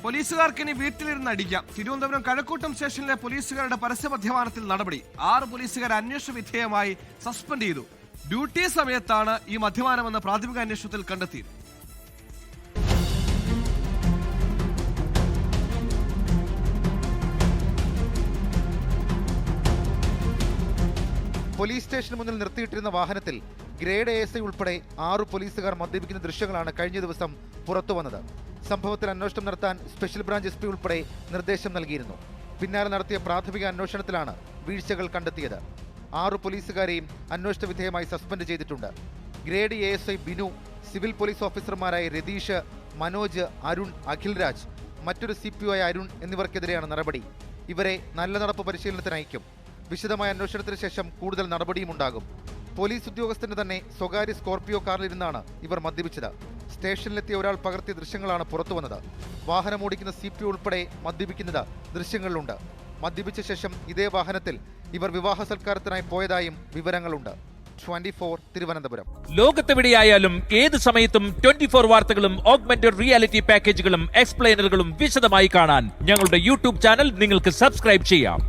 പോലീസുകാർക്ക് ഇനി വീട്ടിലിരുന്ന് അടിക്കാം. തിരുവനന്തപുരം കഴക്കൂട്ടം സ്റ്റേഷനിലെ പോലീസുകാരുടെ പരസ്യമധ്യമാനത്തിൽ നടപടി. 6 പോലീസുകാർ അന്വേഷണ വിധേയമായി സസ്പെൻഡ് ചെയ്തു. ഡ്യൂട്ടി സമയത്താണ് ഈ മദ്യപാനമെന്ന് പ്രാഥമിക അന്വേഷണത്തിൽ കണ്ടെത്തിയത്. പോലീസ് സ്റ്റേഷന് മുന്നിൽ നിർത്തിയിട്ടിരുന്ന വാഹനത്തിൽ ഗ്രേഡ് ASI ഉൾപ്പെടെ 6 പോലീസുകാർ മദ്യപിക്കുന്ന ദൃശ്യങ്ങളാണ് കഴിഞ്ഞ ദിവസം പുറത്തുവന്നത്. സംഭവത്തിൽ അന്വേഷണം നടത്താൻ സ്പെഷ്യൽ ബ്രാഞ്ച് SP ഉൾപ്പെടെ നിർദ്ദേശം നൽകിയിരുന്നു. പിന്നാലെ നടത്തിയ പ്രാഥമിക അന്വേഷണത്തിലാണ് വീഴ്ചകൾ കണ്ടെത്തിയത്. 6 പോലീസുകാരെയും അന്വേഷണ വിധേയമായി സസ്പെൻഡ് ചെയ്തിട്ടുണ്ട്. Grade ASI Binu, civil police ഓഫീസർമാരായ രതീഷ്, മനോജ്, അരുൺ, അഖിൽരാജ്, മറ്റൊരു CPO ആയ അരുൺ എന്നിവർക്കെതിരെയാണ് നടപടി. ഇവരെ നല്ല നടപ്പ് പരിശീലനത്തിന് അയക്കും. വിശദമായ അന്വേഷണത്തിന് ശേഷം കൂടുതൽ നടപടിയും ഉണ്ടാകും. പോലീസ് ഉദ്യോഗസ്ഥന് തന്നെ സ്വകാര്യ സ്കോർപിയോ കാറിലിരുന്നാണ് ഇവർ മദ്യപിച്ചത്. സ്റ്റേഷനിലെത്തിയ ഒരാൾ പകർത്തിയ ദൃശ്യങ്ങളാണ് പുറത്തുവന്നത്. വാഹനമോടിക്കുന്ന CPO ഉൾപ്പെടെ മദ്യപിക്കുന്നത് ദൃശ്യങ്ങളിലുണ്ട്. മദ്യപിച്ച ശേഷം ഇതേ വാഹനത്തിൽ ഇവർ വിവാഹ സൽക്കാരത്തിനായി പോയതായും വിവരങ്ങളുണ്ട്. 24 തിരുവനന്തപുരം. ലോകത്തെവിടെയായാലും ഏത് സമയത്തും 24 വാർത്തകളും ഓഗ്മെന്റഡ് റിയാലിറ്റി പാക്കേജുകളും എക്സ്പ്ലെയിനറുകളും വിശദമായി കാണാൻ ഞങ്ങളുടെ YouTube ചാനൽ നിങ്ങൾക്ക് സബ്സ്ക്രൈബ് ചെയ്യാം.